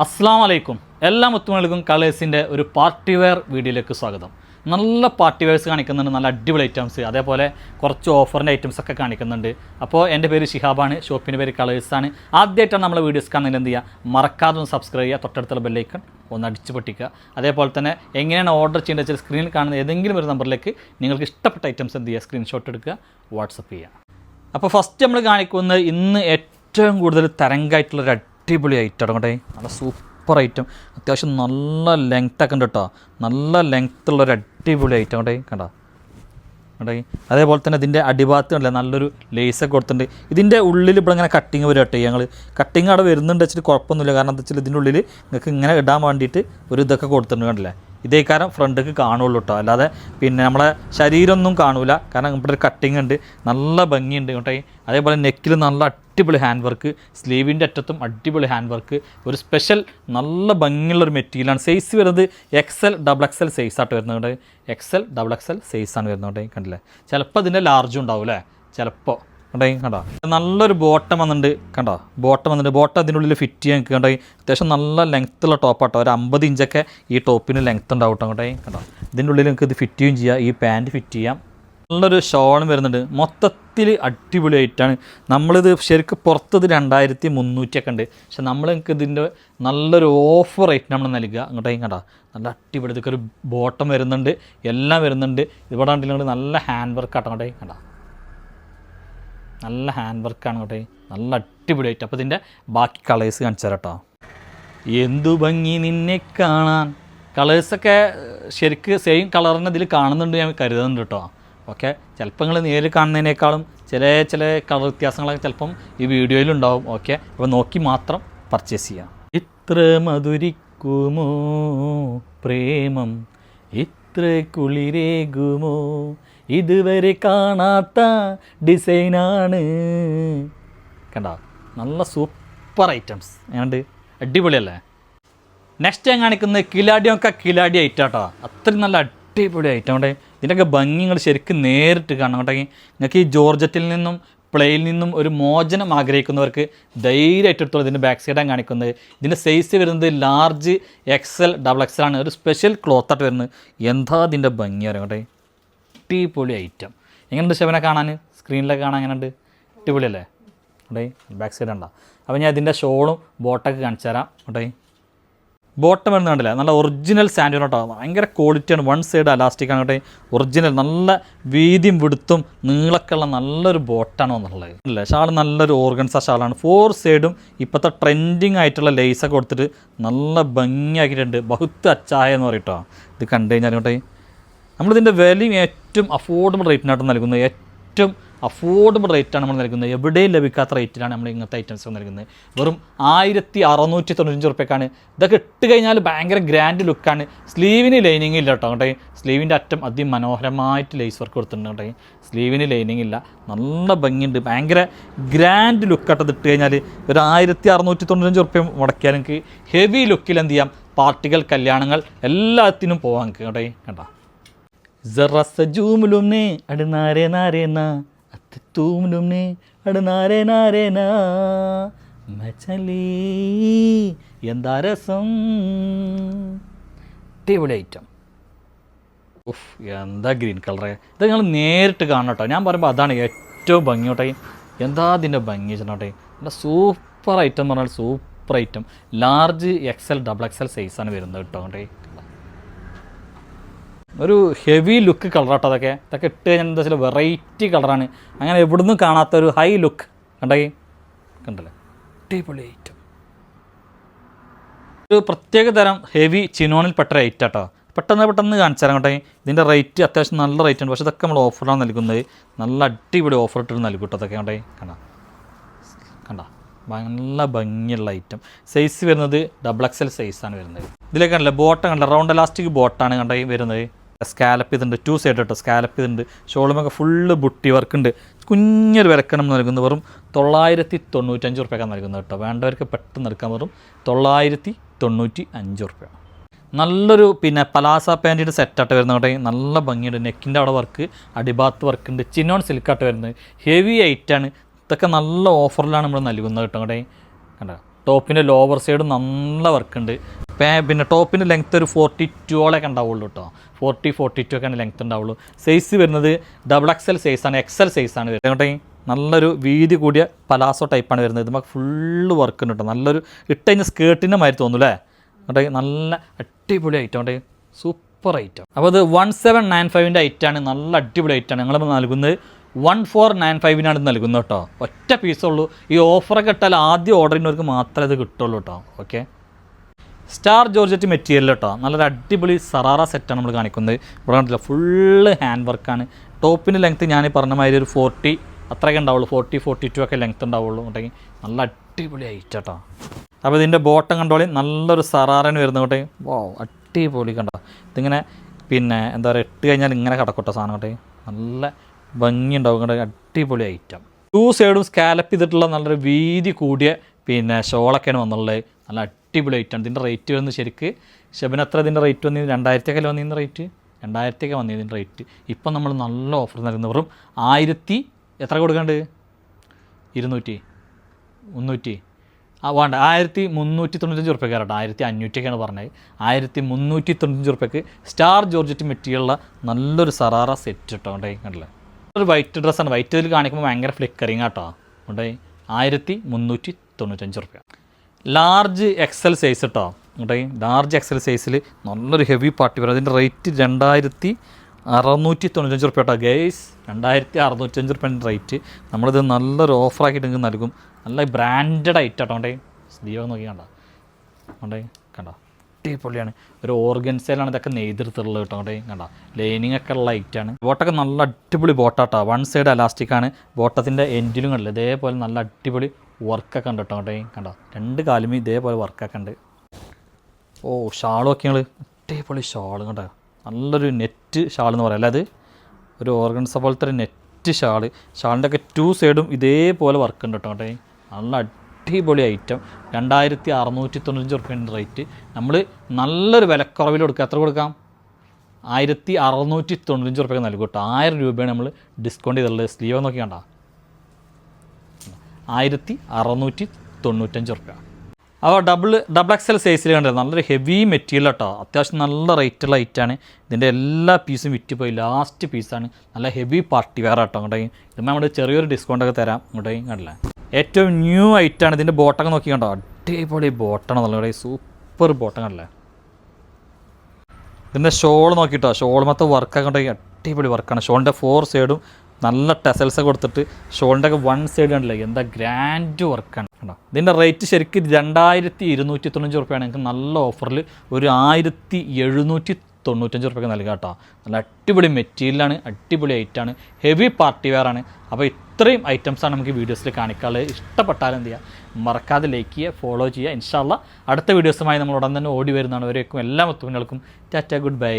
അസ്സലാമു അലൈക്കും. എല്ലാ മുത്തുമണികൾക്കും കളേഴ്സിൻ്റെ ഒരു പാർട്ടി വെയർ വീഡിയോയിലേക്ക് സ്വാഗതം. നല്ല പാർട്ടി വെയർസ് കാണിക്കുന്നുണ്ട്, നല്ല അടിപൊളി ഐറ്റംസ്, അതേപോലെ കുറച്ച് ഓഫറിൻ്റെ ഐറ്റംസ് ഒക്കെ കാണിക്കുന്നുണ്ട്. അപ്പോൾ എൻ്റെ പേര് ഷിഹാബാണ്, ഷോപ്പിൻ്റെ പേര് കളേഴ്സാണ്. ആദ്യമായിട്ടാണ് നമ്മളെ വീഡിയോസ് കാണുന്നതിൽ എന്ത് ചെയ്യുക, മറക്കാതെ ഒന്ന് സബ്സ്ക്രൈബ് ചെയ്യുക, തൊട്ടടുത്തുള്ള ബെല്ലൈക്കൺ ഒന്ന് അടിച്ച് പൊട്ടിക്കുക. അതേപോലെ തന്നെ എങ്ങനെയാണ് ഓർഡർ ചെയ്യേണ്ടത് വെച്ചാൽ സ്ക്രീനിൽ കാണുന്ന ഏതെങ്കിലും ഒരു നമ്പറിലേക്ക് നിങ്ങൾക്ക് ഇഷ്ടപ്പെട്ട ഐറ്റംസ് എന്ത് ചെയ്യുക, സ്ക്രീൻഷോട്ട് എടുക്കുക, വാട്സപ്പ് ചെയ്യുക. അപ്പോൾ ഫസ്റ്റ് നമ്മൾ കാണിക്കുന്നത് ഇന്ന് ഏറ്റവും കൂടുതൽ തരംഗമായിട്ടുള്ളൊരു അടിപൊളി ഐറ്റം അങ്ങോട്ടെ, നല്ല സൂപ്പർ ഐറ്റം, അത്യാവശ്യം നല്ല ലെങ്ത്തൊക്കെ ഉണ്ട് കേട്ടോ, നല്ല ലെങ്ത്തുള്ളൊരു അടിപൊളി ഐറ്റം അങ്ങോട്ടേ കണ്ടോ കേട്ടോ. അതേപോലെ തന്നെ ഇതിൻ്റെ അടിഭാഗത്ത് ഉണ്ടല്ലേ നല്ലൊരു ലേസൊക്കെ കൊടുത്തിട്ടുണ്ട്. ഇതിൻ്റെ ഉള്ളിൽ ഇവിടെ ഇങ്ങനെ കട്ടിങ് വരും കേട്ടോ. ഞങ്ങൾ കട്ടിങ് അവിടെ വരുന്നുണ്ട് വെച്ചിട്ട് കുഴപ്പമൊന്നുമില്ല, കാരണം എന്താ വെച്ചാൽ ഇതിൻ്റെ ഉള്ളിൽ നിങ്ങൾക്ക് ഇങ്ങനെ ഇടാൻ വേണ്ടിയിട്ട് ഒരു ഇതൊക്കെ കൊടുത്തിട്ടുണ്ട് കണ്ടില്ലേ. ഇതേ കാരം ഫ്രണ്ടിക്ക് കാണുള്ളൂ കേട്ടോ, അല്ലാതെ പിന്നെ നമ്മളെ ശരീരമൊന്നും കാണൂല, കാരണം ഇവിടെ ഒരു കട്ടിങ് ഉണ്ട്, നല്ല ഭംഗിയുണ്ട് കേട്ടോ. അതേപോലെ നെക്കിൽ നല്ല അടിപൊളി ഹാൻഡ് വർക്ക്, സ്ലീവിൻ്റെ അറ്റത്തും അടിപൊളി ഹാൻഡ് വർക്ക്, ഒരു സ്പെഷ്യൽ നല്ല ഭംഗിയുള്ളൊരു മെറ്റീരിയലാണ്. സൈസ് വരുന്നത് XL XXL സൈസായിട്ട് വരുന്നത്, XL XXL സൈസാണ് വരുന്നത് കണ്ടില്ലേ. ചിലപ്പോൾ ഇതിൻ്റെ ലാർജും ഉണ്ടാവും അല്ലേ, ചിലപ്പോൾ കണ്ടോ. നല്ലൊരു ബോട്ടം വന്നിട്ടുണ്ട് കണ്ടോ, ബോട്ടം വന്നിട്ടുണ്ട്. ബോട്ടം അതിനുള്ളിൽ ഫിറ്റ് ചെയ്യാൻ കണ്ടോ, അത്യാവശ്യം നല്ല ലെങ്ത്തുള്ള ടോപ്പാട്ടോ, ഒരു 50 ഇഞ്ചൊക്കെ ഈ ടോപ്പിന് ലെങ്ത്ത് ഉണ്ടാവും കേട്ടോ കണ്ടോ. ഇതിൻ്റെ ഉള്ളിൽ നിങ്ങൾക്ക് ഇത് ഫിറ്റ് ചെയ്യുകയും ചെയ്യാം, ഈ പാൻറ്റ് ഫിറ്റ് ചെയ്യാം. നല്ലൊരു ഷോളും വരുന്നുണ്ട്, മൊത്തത്തിൽ അടിപൊളിയായിട്ടാണ്. നമ്മളിത് ശരിക്കും പുറത്തത് 2300 ഒക്കെ ഉണ്ട്, പക്ഷെ നമ്മൾ നിങ്ങൾക്ക് ഇതിൻ്റെ നല്ലൊരു ഓഫർ റേറ്റ് നമ്മൾ നൽകുക അങ്ങോട്ടേക്കും കണ്ടോ. നല്ല അടിപൊളി, ഇതൊക്കെ ഒരു ബോട്ടം വരുന്നുണ്ട്, എല്ലാം വരുന്നുണ്ട്. ഇവിടെ കണ്ടില്ലെങ്കിൽ നല്ല ഹാൻഡ് വർക്ക് ആട്ടോ അങ്ങോട്ടേ കണ്ടോ, നല്ല ഹാൻഡ് വർക്കാണ് കേട്ടോ, നല്ല അടിപൊളിയായിട്ട്. അപ്പോൾ ഇതിൻ്റെ ബാക്കി കളേഴ്സ് കാണിച്ചു തരാം കേട്ടോ. എന്തു ഭംഗി നിന്നെ കാണാൻ, കളേഴ്സൊക്കെ ശരിക്ക് സെയിം കളറിന് ഇതിൽ കാണുന്നുണ്ട് ഞാൻ കരുതുന്നുണ്ട് കേട്ടോ. ഓക്കെ, ചിലപ്പോൾ നിങ്ങൾ നേരിൽ കാണുന്നതിനേക്കാളും ചില കളർ വ്യത്യാസങ്ങളൊക്കെ ചിലപ്പം ഈ വീഡിയോയിലുണ്ടാവും. ഓക്കെ, അപ്പോൾ നോക്കി മാത്രം പർച്ചേസ് ചെയ്യാം. ഇത്ര മധുരിക്കുമോ പ്രേമം, ഇത്ര കുളിരേകുമോ, ഇതുവരെ കാണാത്ത ഡിസൈനാണ് കണ്ടോ. നല്ല സൂപ്പർ ഐറ്റംസ് ഏതാണ്ട് അടിപൊളിയല്ലേ. നെക്സ്റ്റ് ഞാൻ കാണിക്കുന്നത് കിലാടി ഐറ്റം കേട്ടോ, അത്രയും നല്ല അടിപൊളി ഐറ്റം അവിടെ. ഇതിൻ്റെയൊക്കെ ഭംഗി നിങ്ങൾ ശരിക്കും നേരിട്ട് കാണണം കേട്ടോ. നിങ്ങൾക്ക് ഈ ജോർജറ്റിൽ നിന്നും പ്ലെയിൽ നിന്നും ഒരു മോചനം ആഗ്രഹിക്കുന്നവർക്ക് ധൈര്യമായിട്ട് എടുത്തോളൂ. ഇതിൻ്റെ ബാക്ക് സൈഡാണ് കാണിക്കുന്നത്. ഇതിൻ്റെ സൈസ് വരുന്നത് ലാർജ് XL XXL ആണ്, ഒരു സ്പെഷ്യൽ ക്ലോത്തായിട്ട് വരുന്നത്. എന്താ ഇതിൻ്റെ ഭംഗി അറിയാം കേട്ടോ, അടിപൊളി ഐറ്റം. എങ്ങനെയുണ്ട് ശവനെ കാണാൻ, സ്ക്രീനിലൊക്കെ കാണാൻ എങ്ങനെയുണ്ട്, അടിപൊളിയല്ലേ കേട്ടോ. ബാക്ക് സൈഡ് ഉണ്ടോ. അപ്പോൾ ഞാൻ ഇതിൻ്റെ ഷോളും ബോട്ടൊക്കെ കാണിച്ചു തരാം കേട്ടോ. ബോട്ടം വരുന്നത് കണ്ടില്ല, നല്ല ഒറിജിനൽ സാൻഡ് കേട്ടോ, ഭയങ്കര ക്വാളിറ്റിയാണ്. 1 സൈഡ് അലാസ്റ്റിക്കാണ് കേട്ടോ, ഒറിജിനൽ നല്ല വീതിയും വിടുത്തും നീളക്കുള്ള നല്ലൊരു ബോട്ടാണ് വന്നിട്ടുള്ളത് അല്ലേ. ഷാൾ നല്ലൊരു ഓർഗൻസ ഷാളാണ്, 4 സൈഡും ഇപ്പോഴത്തെ ട്രെൻഡിങ് ആയിട്ടുള്ള ലേസൊക്കെ കൊടുത്തിട്ട് നല്ല ഭംഗിയാക്കിയിട്ടുണ്ട്. ബഹുത്ത് അച്ചായ എന്ന് പറയും കേട്ടോ. ഇത് കണ്ടു കഴിഞ്ഞാൽ കേട്ടോ, നമ്മളിതിൻ്റെ വിലയും ഏറ്റവും അഫോർഡബിൾ റേറ്റിനായിട്ട് നൽകുന്നത്, ഏറ്റവും അഫോർഡബിൾ റേറ്റാണ് നമ്മൾ നൽകുന്നത്. എവിടെയും ലഭിക്കാത്ത റേറ്റിലാണ് നമ്മൾ ഇങ്ങനത്തെ ഐറ്റംസ് നൽകുന്നത്. വെറും 1695 റുപ്യക്കാണ്. ഇതൊക്കെ ഇട്ട് കഴിഞ്ഞാൽ ഭയങ്കര ഗ്രാൻഡ് ലുക്കാണ്. സ്ലീവിന് ലൈനിങ് ഇല്ല കേട്ടോ കേട്ടോ, സ്ലീവിൻ്റെ അറ്റം അതിമനോഹരമായിട്ട് ലേസ് വർക്ക് കൊടുത്തിട്ടുണ്ട് കേട്ടോ. സ്ലീവിന് ലൈനിങ് ഇല്ല, നല്ല ഭംഗിയുണ്ട്, ഭയങ്കര ഗ്രാൻഡ് ലുക്കായിട്ട് ഇട്ട് കഴിഞ്ഞാൽ. ഒരു 1695 റുപ്യ മുടക്കിയാൽ നിങ്ങൾക്ക് ഹെവി ലുക്കിൽ എന്ത് ചെയ്യാം, പാർട്ടികൾ, കല്യാണങ്ങൾ എല്ലാത്തിനും പോകാൻ കേട്ടോ കണ്ടോ. ജറസജൂമുലുംനെ അടുനാരേ നാരേനാ തൂമുലുംനെ അടുനാരേ നാരേനാ മച്ചലി, എന്താ രസം, അടിപൊളി ഐറ്റം. ഉഫ്, എന്താ ഗ്രീൻ കളറ്. ഇത് നിങ്ങൾ നേരിട്ട് കാണണം കേട്ടോ. ഞാൻ പറയുമ്പോൾ അതാണ് ഏറ്റവും ഭംഗി കേട്ടോ. എന്താ അതിൻ്റെ ഭംഗി വെച്ചിട്ടോട്ടെ, നല്ല സൂപ്പർ ഐറ്റം എന്ന് പറഞ്ഞാൽ super item. Large XL XXL സൈസാണ് വരുന്നത് കേട്ടോ കേട്ടോ. ഒരു ഹെവി ലുക്ക് കളറാട്ടോ അതൊക്കെ. ഇതൊക്കെ ഇട്ട് കഴിഞ്ഞാൽ എന്താ വെച്ചാൽ വെറൈറ്റി കളറാണ്, അങ്ങനെ എവിടുന്നും കാണാത്ത ഒരു ഹൈ ലുക്ക് കണ്ടല്ലേ, അടിപൊളി ഐറ്റം. ഒരു പ്രത്യേക തരം ഹെവി ചിനോണിൽപ്പെട്ട ഒരു ഐറ്റം കേട്ടോ. പെട്ടെന്ന് കാണിച്ചു തരാം കേട്ടോ. ഇതിൻ്റെ റേറ്റ് അത്യാവശ്യം നല്ല റേറ്റ് ഉണ്ട്, പക്ഷേ ഇതൊക്കെ നമ്മൾ ഓഫറാണ് നൽകുന്നത്. നല്ല അടിപൊളി ഓഫർ ഇട്ടിട്ട് നൽകും കേട്ടോ അതൊക്കെ കണ്ടോ. നല്ല ഭംഗിയുള്ള ഐറ്റം. സൈസ് വരുന്നത് XXL സൈസാണ് വരുന്നത്. ഇതിലേക്ക് കണ്ടില്ല, ബോട്ടം കണ്ടില്ല, റൗണ്ട് എലാസ്റ്റിക് ബോട്ടാണ് കണ്ടോ വരുന്നത്. സ്കാലപ്പ് ചെയ്തിട്ടുണ്ട്, 2 സൈഡ് കേട്ടോ, സ്കാലപ്പ് ചെയ്തിട്ടുണ്ട്. ഷോളുമൊക്കെ ഫുള്ള് ബുട്ടി വർക്ക് ഉണ്ട്. കുഞ്ഞൊരു വിലക്കണം നൽകുന്നത് വെറും 995 റുപ്യക്കാണ് നൽകുന്നത് കേട്ടോ. വേണ്ടവർക്ക് പെട്ടെന്ന് എടുക്കാൻ വെറും 995 റുപ്യ. നല്ലൊരു പിന്നെ പലാസ പാൻറ്റിൻ്റെ സെറ്റായിട്ട് വരുന്നത് കേട്ടോ. നല്ല ഭംഗിയുണ്ട്, നെക്കിൻ്റെ അവിടെ വർക്ക്, അടിഭാഗത്ത് വർക്ക് ഉണ്ട്, ചിനോൺ സിൽക്കായിട്ട് വരുന്നത്. ഹെവി ഐറ്റാണ്. ഇതൊക്കെ നല്ല ഓഫറിലാണ് നമ്മൾ നൽകുന്നത് കേട്ടോ കേട്ടോ. കണ്ടോ, ടോപ്പിൻ്റെ ലോവർ സൈഡ് നല്ല വർക്കുണ്ട്. പിന്നെ ടോപ്പിൻ്റെ ലെങ്ത്ത് ഒരു 42 ഉണ്ടാവുള്ളൂ കേട്ടോ. 42 ഒക്കെ ലെങ്ത്ത് ഉണ്ടാവുള്ളൂ. സൈസ് വരുന്നത് XXL സൈസാണ്, XL സൈസാണ് വരുന്നത്. നല്ലൊരു വീതി കൂടിയ പലാസോ ടൈപ്പാണ് വരുന്നത്. നമുക്ക് ഫുള്ള് വർക്ക് ഉണ്ട് കേട്ടോ. നല്ലൊരു ഇട്ട് കഴിഞ്ഞാൽ സ്കേർട്ടിൻ്റെ മാതിരി തോന്നൂല്ലേ. കേട്ടോ നല്ല അടിപൊളി ഐറ്റം കേട്ടോ, സൂപ്പർ ഐറ്റം. അപ്പോൾ അത് 1795 ഐറ്റാണ്, നല്ല അടിപൊളി ഐറ്റാണ്. ഞങ്ങൾ നൽകുന്നത് 1495 നൽകുന്നത് കേട്ടോ. ഒറ്റ പീസുള്ളൂ. ഈ ഓഫറൊക്കെ ഇട്ടാൽ ആദ്യം ഓർഡർ ചെയ്യുന്നവർക്ക് മാത്രമേ ഇത് കിട്ടുള്ളൂ കേട്ടോ. ഓക്കെ, സ്റ്റാർ ജോർജറ്റ് മെറ്റീരിയൽ കേട്ടോ. നല്ലൊരു അടിപൊളി സറാറ സെറ്റാണ് നമ്മൾ കാണിക്കുന്നത്. ഇവിടെ കണ്ടില്ല, ഫുള്ള് ഹാൻഡ് വർക്കാണ്. ടോപ്പിൻ്റെ ലെങ്ത്ത് ഞാൻ പറഞ്ഞ മാതിരി ഒരു 40 അത്രയൊക്കെ ഉണ്ടാവുള്ളൂ. 42 ഒക്കെ ലെങ്ത്ത് ഉണ്ടാവുള്ളൂ. ഉണ്ടെങ്കിൽ നല്ല അടിപൊളി ഐറ്റം കേട്ടോ. അപ്പോൾ ഇതിൻ്റെ ബോട്ടം കണ്ടോളി, നല്ലൊരു സറാറന് വരുന്നത് കേട്ടെ. വോ, അടിപൊളി കണ്ടോ. ഇതിങ്ങനെ പിന്നെ എന്താ പറയുക, ഇട്ട് കഴിഞ്ഞാൽ ഇങ്ങനെ കിടക്കട്ടോ സാധനം കേട്ടെ. നല്ല ഭംഗി ഉണ്ടാവും കേട്ടോ, അടിപൊളി ഐറ്റം. 2 സൈഡും സ്കാലപ്പ് ചെയ്തിട്ടുള്ള നല്ലൊരു വീതി കൂടിയ പിന്നെ ഷോളൊക്കെയാണ് വന്നുള്ളത്. നല്ല അടിപൊളി ഐറ്റം. ഇതിൻ്റെ റേറ്റ് വരുന്നത് ശരിക്ക് ഷെബിന് എത്ര ഇതിൻ്റെ റേറ്റ് വന്നിരുന്നു? 2000 ഒക്കെ വന്നിരുന്ന റേറ്റ്, 2000 ഒക്കെ വന്നിരുന്ന റേറ്റ്. ഇപ്പം നമ്മൾ നല്ല ഓഫർ നൽകുന്ന വെറും 1000 എത്ര കൊടുക്കാണ്ട്? 200 300 വേണ്ട, 1395 ഉറുപ്പ്യക്ക് കേട്ടോ. 1500 പറഞ്ഞത്. 1395 ഉറുപ്പ്യക്ക് സ്റ്റാർ ജോർജറ്റ് മെറ്റീരിയലുള്ള നല്ലൊരു സറാറ സെറ്റ് കേട്ടോ. ഉണ്ടായി കണ്ടില്ല, ഒരു വൈറ്റ് ഡ്രസ്സാണ്. വൈറ്റ് ഇതിൽ കാണിക്കുമ്പോൾ ഭയങ്കര ഫ്ലിക്കറിങ് കേട്ടോ. ഉണ്ടായി 1395 ഉറുപ്പ്യ. ലാർജ് XL സൈസ് കേട്ടോ. ഉണ്ടായി ലാർജ് XL സൈസിൽ നല്ലൊരു ഹെവി പാർട്ടി വെയർ. അതിൻ്റെ റേറ്റ് 2695 ഉറുപ്പ്യ കേട്ടോ ഗൈസ്. 2695 ഉറുപ്പ്യൻ്റെ റേറ്റ്. നമ്മളിത് നല്ലൊരു ഓഫറാക്കിയിട്ട് നിങ്ങൾക്ക് നൽകും. നല്ല ബ്രാൻഡഡ് ഐറ്റം കേട്ടോ. ഉണ്ടേ സ്ലീവ് നോക്കി കണ്ടോ. ഉണ്ടേ കണ്ടോ, അടിപൊളിയാണ്. ഒരു ഓർഗൻസയിലാണ് ഇതൊക്കെ നെയ്തെടുത്തുള്ളത് കേട്ടോ. ഉണ്ടേ കണ്ടോ, ലൈനിങ് ഒക്കെ ഉള്ള ഐറ്റാണ്. ബോട്ടൊക്കെ നല്ല അടിപൊളി ബോട്ടാട്ടോ. 1 സൈഡ് അലാസ്റ്റിക്കാണ്. ബോട്ടത്തിൻ്റെ എൻഡിലും കണ്ടില്ല ഇതേപോലെ നല്ല അടിപൊളി വർക്കൊക്കെ ഉണ്ട് കേട്ടോ. ഉണ്ടേ കണ്ടോ, 2 കാലുമേ ഇതേപോലെ വർക്കൊക്കെ ഉണ്ട്. ഓ, ഷാളും ഒക്കെ ഞങ്ങൾ അടിപൊളി ഷാളും കണ്ടോ. നല്ലൊരു നെറ്റ് ഷാൾ എന്ന് പറയാം അല്ലേ. അത് ഒരു ഓർഗൻസ പോലത്തെ ഒരു നെറ്റ് ഷാള്. ഷാളിൻ്റെ ഒക്കെ 2 സൈഡും ഇതേപോലെ വർക്ക് ഉണ്ട് കേട്ടോ. ഉണ്ടേ നല്ല അടിപൊളി ഐറ്റം. 2695 ഉറുപ്പ്യൻ്റെ റേറ്റ്. നമ്മൾ നല്ലൊരു വിലക്കുറവിൽ കൊടുക്കുക. എത്ര കൊടുക്കാം? 1695 ഉറുപ്പ്യക്ക് നൽകും കേട്ടോ. 1000 രൂപയാണ് നമ്മൾ ഡിസ്കൗണ്ട് ചെയ്തിട്ടുള്ളത്. സ്ലീവ് നോക്കി കണ്ടോ, 1695 ഉറുപ്പ്യ. അപ്പോൾ XXL സൈസിൽ കണ്ടത് നല്ലൊരു ഹെവി മെറ്റീരിയൽ കേട്ടോ. അത്യാവശ്യം നല്ല റേറ്റുള്ള ഐറ്റാണ്. ഇതിൻ്റെ എല്ലാ പീസും വിറ്റ് പോയി. ലാസ്റ്റ് പീസാണ്. നല്ല ഹെവി പാർട്ടി വെയർ കേട്ടോ. ഇങ്ങോട്ടേക്ക് ഇതുമ്പോൾ നമ്മൾ ചെറിയൊരു ഡിസ്കൗണ്ടൊക്കെ തരാം. ഇങ്ങോട്ടേക്ക് കണ്ടില്ല, ഏറ്റവും ന്യൂ ഐറ്റാണ്. ഇതിൻ്റെ ബോട്ടൊക്കെ നോക്കി കണ്ടോ, അടിപൊളി ബോട്ടാണ്. നല്ല സൂപ്പർ ബോട്ടം കണ്ടല്ലേ. ഇതിൻ്റെ ഷോൾ നോക്കിയിട്ടോ, ഷോൾ മൊത്തം വർക്കൊക്കെ ഉണ്ടെങ്കിൽ അടിപൊളി വർക്കാണ്. ഷോളിൻ്റെ 4 സൈഡും നല്ല ടെസൽസ് കൊടുത്തിട്ട് ഷോളിൻ്റെ ഒക്കെ 1 സൈഡ് കണ്ടില്ലേ, എന്താ ഗ്രാൻഡ് വർക്കാണ് കേട്ടോ. ഇതിൻ്റെ റേറ്റ് ശരിക്കും 2295 ഉറുപ്പ്യാണ്. നിങ്ങൾക്ക് നല്ല ഓഫറിൽ ഒരു 1795 ഉറുപ്പ്യക്ക് നൽകുക കേട്ടോ. നല്ല അടിപൊളി മെറ്റീരിയലാണ്, അടിപൊളി ഐറ്റാണ്, ഹെവി പാർട്ടി വെയർ ആണ്. അപ്പോൾ ഇത്രയും ഐറ്റംസാണ് നമുക്ക് വീഡിയോസിൽ കാണിക്കാനുള്ളത്. ഇഷ്ടപ്പെട്ടാലും എന്ത് ചെയ്യുക, മറക്കാതെ ലൈക്ക് ചെയ്യുക, ഫോളോ ചെയ്യുക. ഇൻഷാ അല്ലാഹ് അടുത്ത വീഡിയോസുമായി നമ്മൾ ഉടൻ തന്നെ ഓടി വരുന്നതാണ്. വരേക്കും എല്ലാ മുത്തുകുഞ്ഞുങ്ങൾക്കും ടാറ്റ, ഗുഡ് ബൈ.